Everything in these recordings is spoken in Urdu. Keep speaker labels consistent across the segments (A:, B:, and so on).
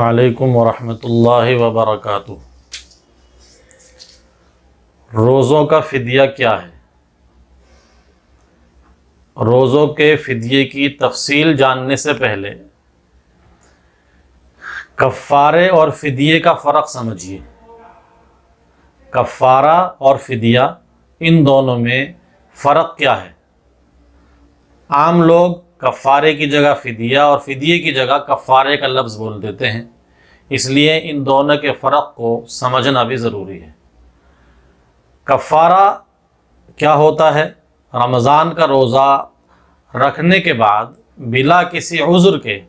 A: وعلیکم ورحمۃ اللہ وبرکاتہ۔ روزوں کا فدیہ کیا ہے؟ روزوں کے فدیے کی تفصیل جاننے سے پہلے کفارے اور فدیے کا فرق سمجھیے۔ کفارہ اور فدیہ، ان دونوں میں فرق کیا ہے؟ عام لوگ کفارے کی جگہ فدیہ اور فدیے کی جگہ کفارے کا لفظ بول دیتے ہیں، اس لیے ان دونوں کے فرق کو سمجھنا بھی ضروری ہے۔ کفارہ کیا ہوتا ہے؟ رمضان کا روزہ رکھنے کے بعد بلا کسی عذر کے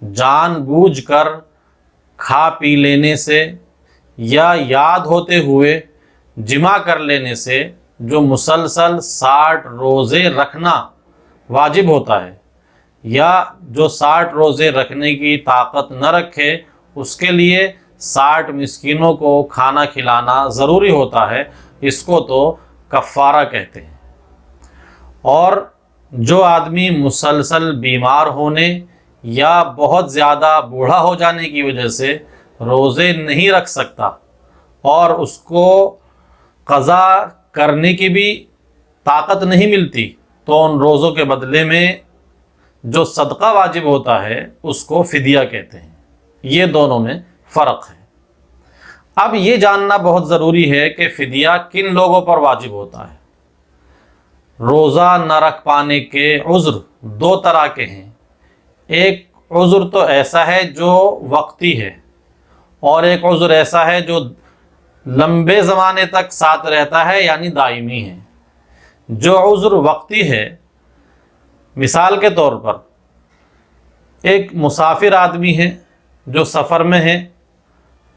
A: جان بوجھ کر کھا پی لینے سے یا یاد ہوتے ہوئے جمع کر لینے سے جو مسلسل 60 روزے رکھنا واجب ہوتا ہے، یا جو 60 روزے رکھنے کی طاقت نہ رکھے اس کے لیے 60 مسکینوں کو کھانا کھلانا ضروری ہوتا ہے، اس کو تو کفارہ کہتے ہیں۔ اور جو آدمی مسلسل بیمار ہونے یا بہت زیادہ بوڑھا ہو جانے کی وجہ سے روزے نہیں رکھ سکتا اور اس کو قضا کرنے کی بھی طاقت نہیں ملتی، تو ان روزوں کے بدلے میں جو صدقہ واجب ہوتا ہے اس کو فدیہ کہتے ہیں۔ یہ دونوں میں فرق ہے۔ اب یہ جاننا بہت ضروری ہے کہ فدیہ کن لوگوں پر واجب ہوتا ہے۔ روزہ نہ رکھ پانے کے عذر 2 طرح کے ہیں۔ ایک عذر تو ایسا ہے جو وقتی ہے، اور ایک عذر ایسا ہے جو لمبے زمانے تک ساتھ رہتا ہے، یعنی دائمی ہے۔ جو عذر وقتی ہے، مثال کے طور پر ایک مسافر آدمی ہے جو سفر میں ہے،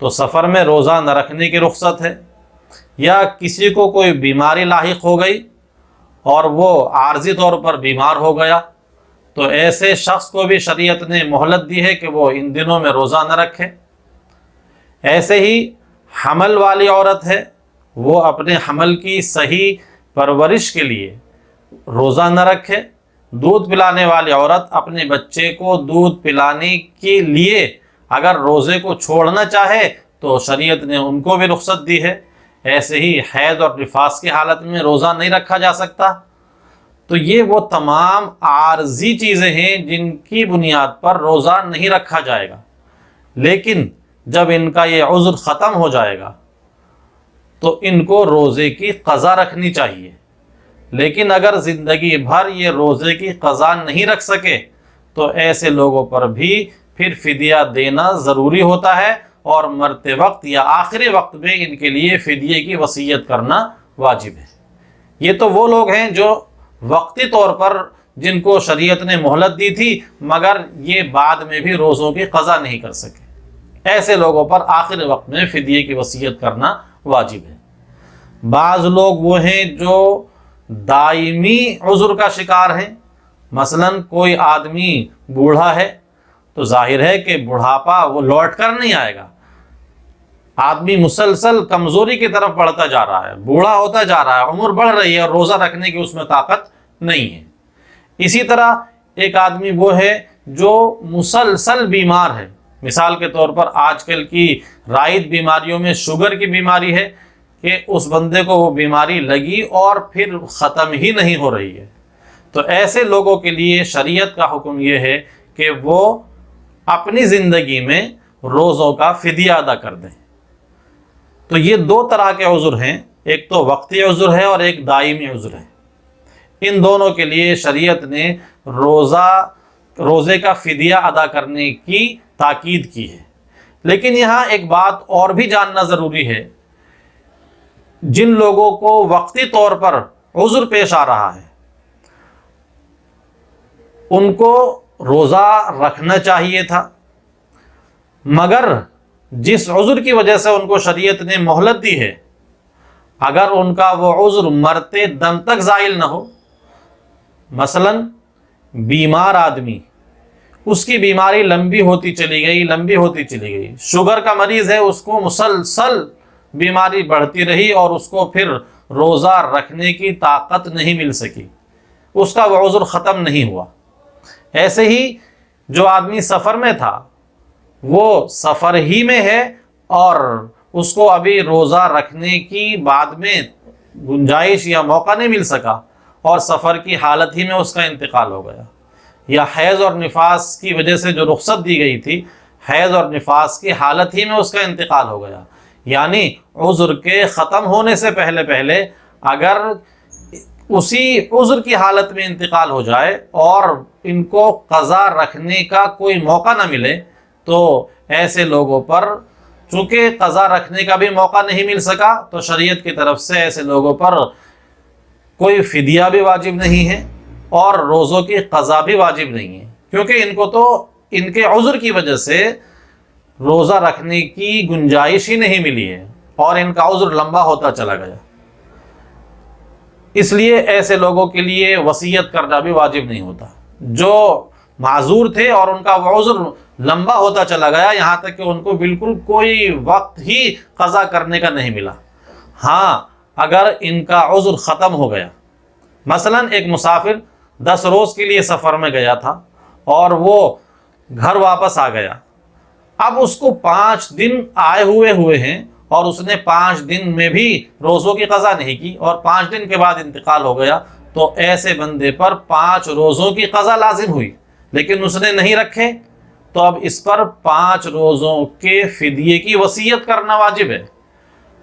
A: تو سفر میں روزہ نہ رکھنے کی رخصت ہے، یا کسی کو کوئی بیماری لاحق ہو گئی اور وہ عارضی طور پر بیمار ہو گیا، تو ایسے شخص کو بھی شریعت نے مہلت دی ہے کہ وہ ان دنوں میں روزہ نہ رکھے۔ ایسے ہی حمل والی عورت ہے، وہ اپنے حمل کی صحیح پرورش کے لیے روزہ نہ رکھے۔ دودھ پلانے والی عورت اپنے بچے کو دودھ پلانے کے لیے اگر روزے کو چھوڑنا چاہے تو شریعت نے ان کو بھی رخصت دی ہے۔ ایسے ہی حیض اور نفاس کی حالت میں روزہ نہیں رکھا جا سکتا۔ تو یہ وہ تمام عارضی چیزیں ہیں جن کی بنیاد پر روزہ نہیں رکھا جائے گا، لیکن جب ان کا یہ عذر ختم ہو جائے گا تو ان کو روزے کی قضا رکھنی چاہیے۔ لیکن اگر زندگی بھر یہ روزے کی قضا نہیں رکھ سکے تو ایسے لوگوں پر بھی پھر فدیہ دینا ضروری ہوتا ہے، اور مرتے وقت یا آخری وقت میں ان کے لیے فدیے کی وصیت کرنا واجب ہے۔ یہ تو وہ لوگ ہیں جو وقتی طور پر جن کو شریعت نے مہلت دی تھی مگر یہ بعد میں بھی روزوں کی قضا نہیں کر سکے، ایسے لوگوں پر آخری وقت میں فدیے کی وصیت کرنا واجب ہے۔ بعض لوگ وہ ہیں جو دائمی عذر کا شکار ہیں، مثلا کوئی آدمی بوڑھا ہے تو ظاہر ہے کہ بڑھاپا وہ لوٹ کر نہیں آئے گا، آدمی مسلسل کمزوری کی طرف بڑھتا جا رہا ہے، بوڑھا ہوتا جا رہا ہے، عمر بڑھ رہی ہے اور روزہ رکھنے کی اس میں طاقت نہیں ہے۔ اسی طرح ایک آدمی وہ ہے جو مسلسل بیمار ہے، مثال کے طور پر آج کل کی رائج بیماریوں میں شوگر کی بیماری ہے کہ اس بندے کو وہ بیماری لگی اور پھر ختم ہی نہیں ہو رہی ہے، تو ایسے لوگوں کے لیے شریعت کا حکم یہ ہے کہ وہ اپنی زندگی میں روزوں کا فدیہ ادا کر دیں۔ تو یہ 2 طرح کے عذر ہیں، ایک تو وقتی عذر ہے اور ایک دائمی عذر ہے۔ ان دونوں کے لیے شریعت نے روزے کا فدیہ ادا کرنے کی تاکید کی ہے۔ لیکن یہاں ایک بات اور بھی جاننا ضروری ہے، جن لوگوں کو وقتی طور پر عذر پیش آ رہا ہے ان کو روزہ رکھنا چاہیے تھا، مگر جس عذر کی وجہ سے ان کو شریعت نے مہلت دی ہے، اگر ان کا وہ عذر مرتے دم تک زائل نہ ہو، مثلا بیمار آدمی، اس کی بیماری لمبی ہوتی چلی گئی، شوگر کا مریض ہے، اس کو مسلسل بیماری بڑھتی رہی اور اس کو پھر روزہ رکھنے کی طاقت نہیں مل سکی، اس کا وہ عذر ختم نہیں ہوا۔ ایسے ہی جو آدمی سفر میں تھا وہ سفر ہی میں ہے اور اس کو ابھی روزہ رکھنے کی بعد میں گنجائش یا موقع نہیں مل سکا اور سفر کی حالت ہی میں اس کا انتقال ہو گیا، یا حیض اور نفاس کی وجہ سے جو رخصت دی گئی تھی، حیض اور نفاس کی حالت ہی میں اس کا انتقال ہو گیا، یعنی عذر کے ختم ہونے سے پہلے اگر اسی عذر کی حالت میں انتقال ہو جائے اور ان کو قضا رکھنے کا کوئی موقع نہ ملے تو ایسے لوگوں پر، چونکہ قضا رکھنے کا بھی موقع نہیں مل سکا، تو شریعت کی طرف سے ایسے لوگوں پر کوئی فدیہ بھی واجب نہیں ہے اور روزوں کی قضا بھی واجب نہیں ہے، کیونکہ ان کو تو ان کے عذر کی وجہ سے روزہ رکھنے کی گنجائش ہی نہیں ملی ہے اور ان کا عذر لمبا ہوتا چلا گیا۔ اس لیے ایسے لوگوں کے لیے وصیت کرنا بھی واجب نہیں ہوتا، جو معذور تھے اور ان کا وہ عذر لمبا ہوتا چلا گیا یہاں تک کہ ان کو بالکل کوئی وقت ہی قضا کرنے کا نہیں ملا۔ ہاں، اگر ان کا عذر ختم ہو گیا، مثلا ایک مسافر 10 روز کے لیے سفر میں گیا تھا اور وہ گھر واپس آ گیا، اب اس کو 5 دن آئے ہوئے ہیں اور اس نے 5 دن میں بھی روزوں کی قضا نہیں کی اور 5 دن کے بعد انتقال ہو گیا، تو ایسے بندے پر 5 روزوں کی قضا لازم ہوئی، لیکن اس نے نہیں رکھے، تو اب اس پر 5 روزوں کے فدیے کی وصیت کرنا واجب ہے،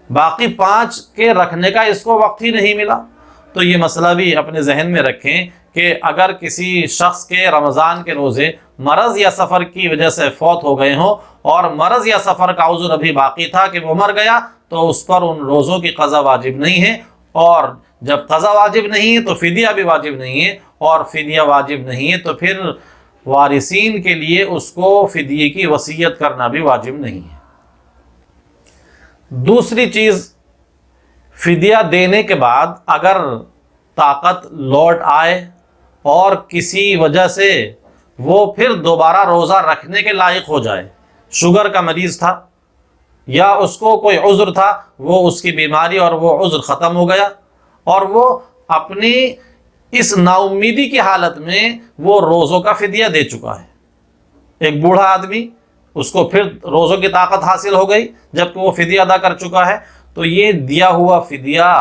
A: باقی 5 کے رکھنے کا اس کو وقت ہی نہیں ملا۔ تو یہ مسئلہ بھی اپنے ذہن میں رکھیں کہ اگر کسی شخص کے رمضان کے روزے مرض یا سفر کی وجہ سے فوت ہو گئے ہوں اور مرض یا سفر کا عذر ابھی باقی تھا کہ وہ مر گیا، تو اس پر ان روزوں کی قضا واجب نہیں ہے، اور جب قضا واجب نہیں ہے تو فدیہ بھی واجب نہیں ہے، اور فدیہ واجب نہیں ہے تو پھر وارثین کے لیے اس کو فدیے کی وصیت کرنا بھی واجب نہیں ہے۔ دوسری چیز، فدیہ دینے کے بعد اگر طاقت لوٹ آئے اور کسی وجہ سے وہ پھر دوبارہ روزہ رکھنے کے لائق ہو جائے، شوگر کا مریض تھا یا اس کو کوئی عذر تھا، وہ اس کی بیماری اور وہ عذر ختم ہو گیا اور وہ اپنی اس نا امیدی کی حالت میں وہ روزوں کا فدیہ دے چکا ہے۔ ایک بوڑھا آدمی، اس کو پھر روزوں کی طاقت حاصل ہو گئی جبکہ وہ فدیہ ادا کر چکا ہے، تو یہ دیا ہوا فدیہ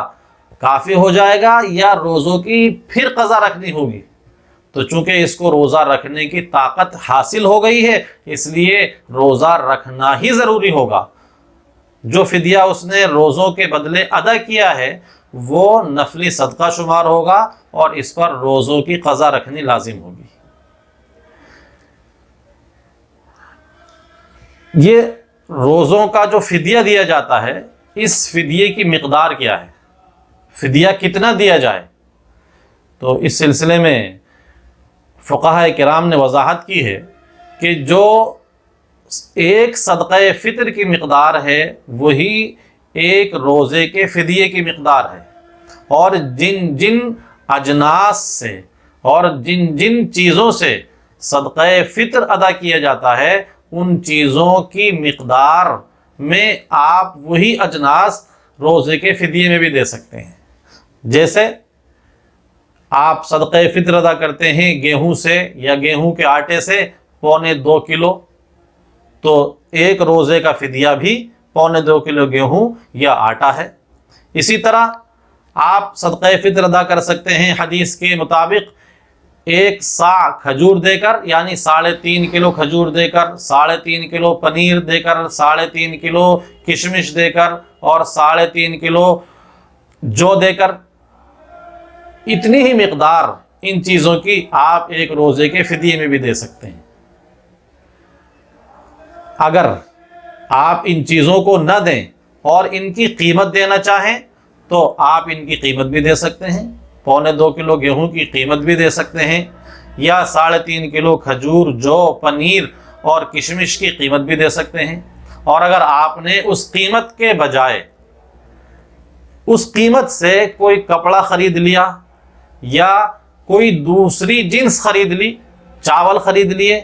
A: کافی ہو جائے گا یا روزوں کی پھر قضا رکھنی ہوگی؟ تو چونکہ اس کو روزہ رکھنے کی طاقت حاصل ہو گئی ہے اس لیے روزہ رکھنا ہی ضروری ہوگا۔ جو فدیہ اس نے روزوں کے بدلے ادا کیا ہے وہ نفلی صدقہ شمار ہوگا اور اس پر روزوں کی قضا رکھنی لازم ہوگی۔ یہ روزوں کا جو فدیہ دیا جاتا ہے، اس فدیے کی مقدار کیا ہے، فدیہ کتنا دیا جائے؟ تو اس سلسلے میں فقہاء کرام نے وضاحت کی ہے کہ جو ایک صدقہ فطر کی مقدار ہے وہی ایک روزے کے فدیے کی مقدار ہے، اور جن جن اجناس سے اور جن جن چیزوں سے صدقہ فطر ادا کیا جاتا ہے ان چیزوں کی مقدار میں آپ وہی اجناس روزے کے فدیے میں بھی دے سکتے ہیں۔ جیسے آپ صدقہ فطر ادا کرتے ہیں گیہوں سے یا گیہوں کے آٹے سے 1.25 کلو، تو ایک روزے کا فدیہ بھی 1.25 کلو گیہوں یا آٹا ہے۔ اسی طرح آپ صدقہ فطر ادا کر سکتے ہیں حدیث کے مطابق 1 صاع کھجور دے کر، یعنی 3.5 کلو کھجور دے کر، 3.5 کلو پنیر دے کر، 3.5 کلو کشمش دے کر اور 3.5 کلو جو دے کر، اتنی ہی مقدار ان چیزوں کی آپ ایک روزے کے فدیے میں بھی دے سکتے ہیں۔ اگر آپ ان چیزوں کو نہ دیں اور ان کی قیمت دینا چاہیں تو آپ ان کی قیمت بھی دے سکتے ہیں، 2.25 کلو گیہوں کی قیمت بھی دے سکتے ہیں، یا 3.5 کلو کھجور، جو، پنیر اور کشمش کی قیمت بھی دے سکتے ہیں۔ اور اگر آپ نے اس قیمت کے بجائے اس قیمت سے کوئی کپڑا خرید لیا یا کوئی دوسری جنس خرید لی، چاول خرید لیے،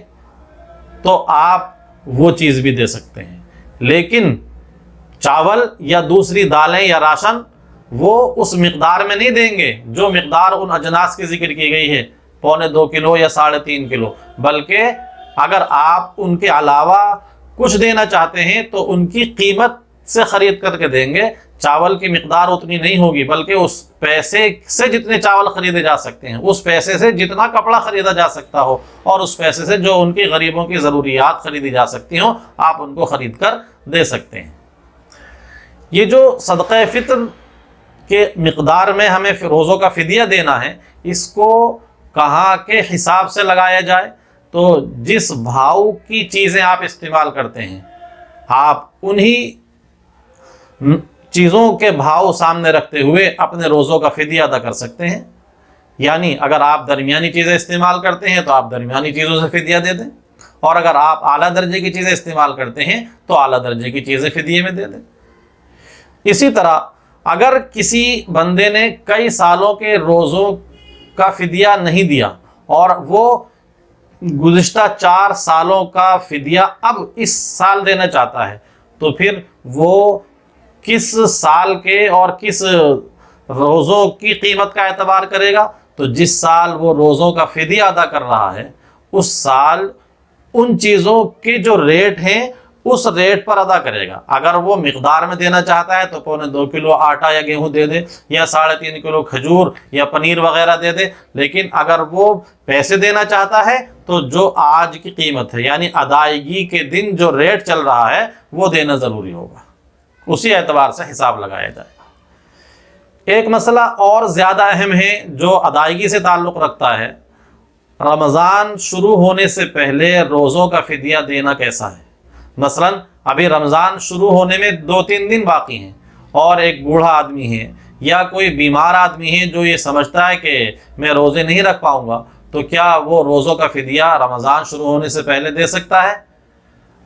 A: تو آپ وہ چیز بھی دے سکتے ہیں، لیکن چاول یا دوسری دالیں یا راشن وہ اس مقدار میں نہیں دیں گے جو مقدار ان اجناس کی ذکر کی گئی ہے، 2.25 کلو یا 3.5 کلو، بلکہ اگر آپ ان کے علاوہ کچھ دینا چاہتے ہیں تو ان کی قیمت سے خرید کر کے دیں گے۔ چاول کی مقدار اتنی نہیں ہوگی، بلکہ اس پیسے سے جتنے چاول خریدے جا سکتے ہیں، اس پیسے سے جتنا کپڑا خریدا جا سکتا ہو، اور اس پیسے سے جو ان کی غریبوں کی ضروریات خریدی جا سکتی ہوں، آپ ان کو خرید کر دے سکتے ہیں۔ یہ جو صدقہ فطر کے مقدار میں ہمیں روزوں کا فدیہ دینا ہے، اس کو کہاں کے حساب سے لگایا جائے؟ تو جس بھاؤ کی چیزیں آپ استعمال کرتے ہیں، آپ انہی چیزوں کے بھاؤ سامنے رکھتے ہوئے اپنے روزوں کا فدیہ ادا کر سکتے ہیں۔ یعنی اگر آپ درمیانی چیزیں استعمال کرتے ہیں تو آپ درمیانی چیزوں سے فدیہ دے دیں، اور اگر آپ اعلیٰ درجے کی چیزیں استعمال کرتے ہیں تو اعلیٰ درجے کی چیزیں فدیے میں دے دیں۔ اسی طرح اگر کسی بندے نے کئی سالوں کے روزوں کا فدیہ نہیں دیا اور وہ گزشتہ 4 سالوں کا فدیہ اب اس سال دینا چاہتا ہے، تو پھر وہ کس سال کے اور کس روزوں کی قیمت کا اعتبار کرے گا؟ تو جس سال وہ روزوں کا فدیہ ادا کر رہا ہے، اس سال ان چیزوں کے جو ریٹ ہیں اس ریٹ پر ادا کرے گا۔ اگر وہ مقدار میں دینا چاہتا ہے تو 1.25 کلو آٹا یا گیہوں دے دے، یا 3.5 کلو کھجور یا پنیر وغیرہ دے دے۔ لیکن اگر وہ پیسے دینا چاہتا ہے تو جو آج کی قیمت ہے، یعنی ادائیگی کے دن جو ریٹ چل رہا ہے، وہ دینا ضروری ہوگا، اسی اعتبار سے حساب لگایا جائے گا۔ ایک مسئلہ اور زیادہ اہم ہے جو ادائیگی سے تعلق رکھتا ہے، رمضان شروع ہونے سے پہلے روزوں کا فدیہ دینا کیسا ہے؟ مثلا ابھی رمضان شروع ہونے میں 2-3 دن باقی ہیں، اور ایک بوڑھا آدمی ہے یا کوئی بیمار آدمی ہے جو یہ سمجھتا ہے کہ میں روزے نہیں رکھ پاؤں گا، تو کیا وہ روزوں کا فدیہ رمضان شروع ہونے سے پہلے دے سکتا ہے؟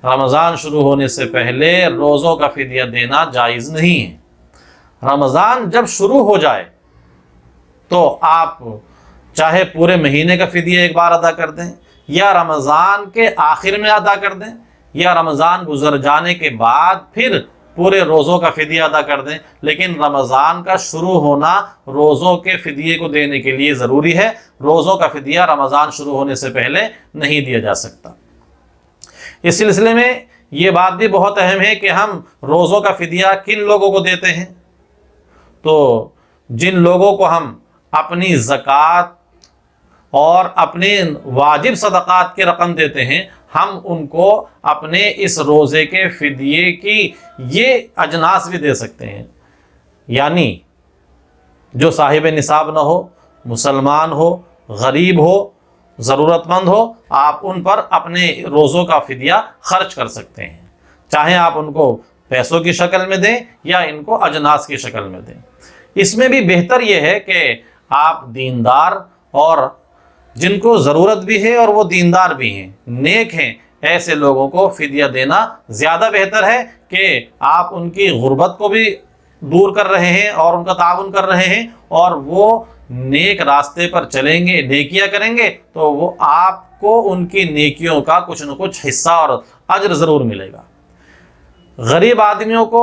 A: رمضان شروع ہونے سے پہلے روزوں کا فدیہ دینا جائز نہیں ہے۔ رمضان جب شروع ہو جائے تو آپ چاہے پورے مہینے کا فدیہ ایک بار ادا کر دیں، یا رمضان کے آخر میں ادا کر دیں، یا رمضان گزر جانے کے بعد پھر پورے روزوں کا فدیہ ادا کر دیں، لیکن رمضان کا شروع ہونا روزوں کے فدیے کو دینے کے لیے ضروری ہے۔ روزوں کا فدیہ رمضان شروع ہونے سے پہلے نہیں دیا جا سکتا۔ اس سلسلے میں یہ بات بھی بہت اہم ہے کہ ہم روزوں کا فدیہ کن لوگوں کو دیتے ہیں؟ تو جن لوگوں کو ہم اپنی زکوٰۃ اور اپنے واجب صدقات کی رقم دیتے ہیں، ہم ان کو اپنے اس روزے کے فدیے کی یہ اجناس بھی دے سکتے ہیں۔ یعنی جو صاحب نصاب نہ ہو، مسلمان ہو، غریب ہو، ضرورت مند ہو، آپ ان پر اپنے روزوں کا فدیہ خرچ کر سکتے ہیں، چاہے آپ ان کو پیسوں کی شکل میں دیں یا ان کو اجناس کی شکل میں دیں۔ اس میں بھی بہتر یہ ہے کہ آپ دیندار اور جن کو ضرورت بھی ہے اور وہ دیندار بھی ہیں، نیک ہیں، ایسے لوگوں کو فدیہ دینا زیادہ بہتر ہے کہ آپ ان کی غربت کو بھی دور کر رہے ہیں اور ان کا تعاون کر رہے ہیں، اور وہ نیک راستے پر چلیں گے، نیکیاں کریں گے، تو وہ آپ کو ان کی نیکیوں کا کچھ نہ کچھ حصہ اور اجر ضرور ملے گا۔ غریب آدمیوں کو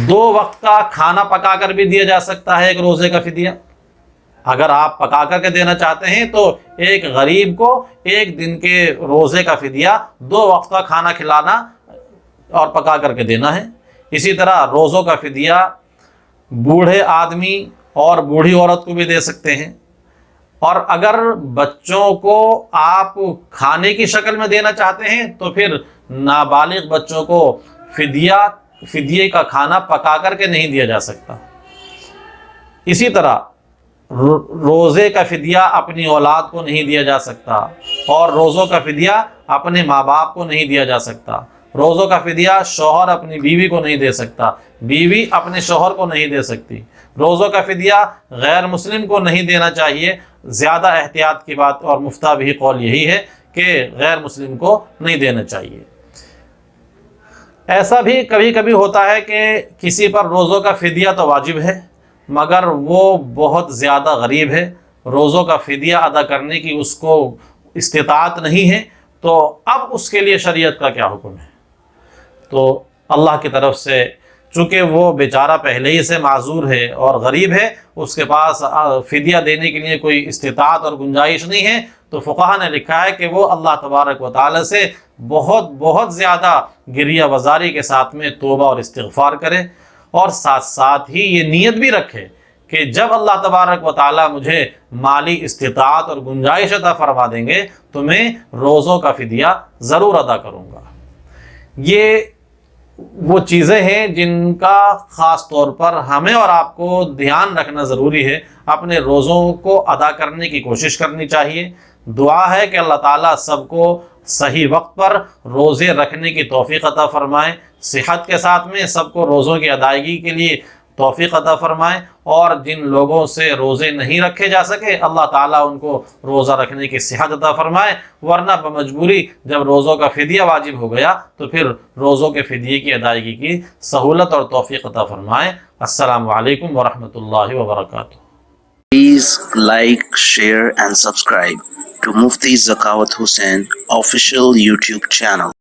A: 2 وقت کا کھانا پکا کر بھی دیا جا سکتا ہے ایک روزے کا فدیہ۔ اگر آپ پکا کر کے دینا چاہتے ہیں تو ایک غریب کو 1 دن کے روزے کا فدیہ 2 وقت کا کھانا کھلانا اور پکا کر کے دینا ہے۔ اسی طرح روزوں کا فدیہ بوڑھے آدمی اور بوڑھی عورت کو بھی دے سکتے ہیں، اور اگر بچوں کو آپ کھانے کی شکل میں دینا چاہتے ہیں تو پھر نابالغ بچوں کو فدیے کا کھانا پکا کر کے نہیں دیا جا سکتا۔ اسی طرح روزے کا فدیہ اپنی اولاد کو نہیں دیا جا سکتا، اور روزوں کا فدیہ اپنے ماں باپ کو نہیں دیا جا سکتا۔ روزوں کا فدیہ شوہر اپنی بیوی کو نہیں دے سکتا، بیوی اپنے شوہر کو نہیں دے سکتی۔ روزوں کا فدیہ غیر مسلم کو نہیں دینا چاہیے۔ زیادہ احتیاط کی بات اور مفتہ بھی قول یہی ہے کہ غیر مسلم کو نہیں دینا چاہیے۔ ایسا بھی کبھی کبھی ہوتا ہے کہ کسی پر روزوں کا فدیہ تو واجب ہے، مگر وہ بہت زیادہ غریب ہے، روزوں کا فدیہ ادا کرنے کی اس کو استطاعت نہیں ہے، تو اب اس کے لیے شریعت کا کیا حکم ہے؟ تو اللہ کی طرف سے چونکہ وہ بیچارہ پہلے ہی سے معذور ہے اور غریب ہے، اس کے پاس فدیہ دینے کے لیے کوئی استطاعت اور گنجائش نہیں ہے، تو فقہا نے لکھا ہے کہ وہ اللہ تبارک و تعالی سے بہت بہت زیادہ گریہ وزاری کے ساتھ میں توبہ اور استغفار کرے، اور ساتھ ساتھ ہی یہ نیت بھی رکھے کہ جب اللہ تبارک و تعالی مجھے مالی استطاعت اور گنجائش عطا فرما دیں گے تو میں روزوں کا فدیہ ضرور ادا کروں گا۔ یہ وہ چیزیں ہیں جن کا خاص طور پر ہمیں اور آپ کو دھیان رکھنا ضروری ہے۔ اپنے روزوں کو ادا کرنے کی کوشش کرنی چاہیے۔ دعا ہے کہ اللہ تعالیٰ سب کو صحیح وقت پر روزے رکھنے کی توفیق عطا فرمائے، صحت کے ساتھ میں سب کو روزوں کی ادائیگی کے لیے توفیق عطا فرمائے، اور جن لوگوں سے روزے نہیں رکھے جا سکے اللہ تعالیٰ ان کو روزہ رکھنے کی صحت عطا فرمائے، ورنہ بمجبوری جب روزوں کا فدیہ واجب ہو گیا تو پھر روزوں کے فدیے کی ادائیگی کی سہولت اور توفیق عطا فرمائے۔ السلام علیکم ورحمۃ اللہ وبرکاتہ۔
B: Please like, share and subscribe to Mufti Zakawat Hussain official YouTube channel.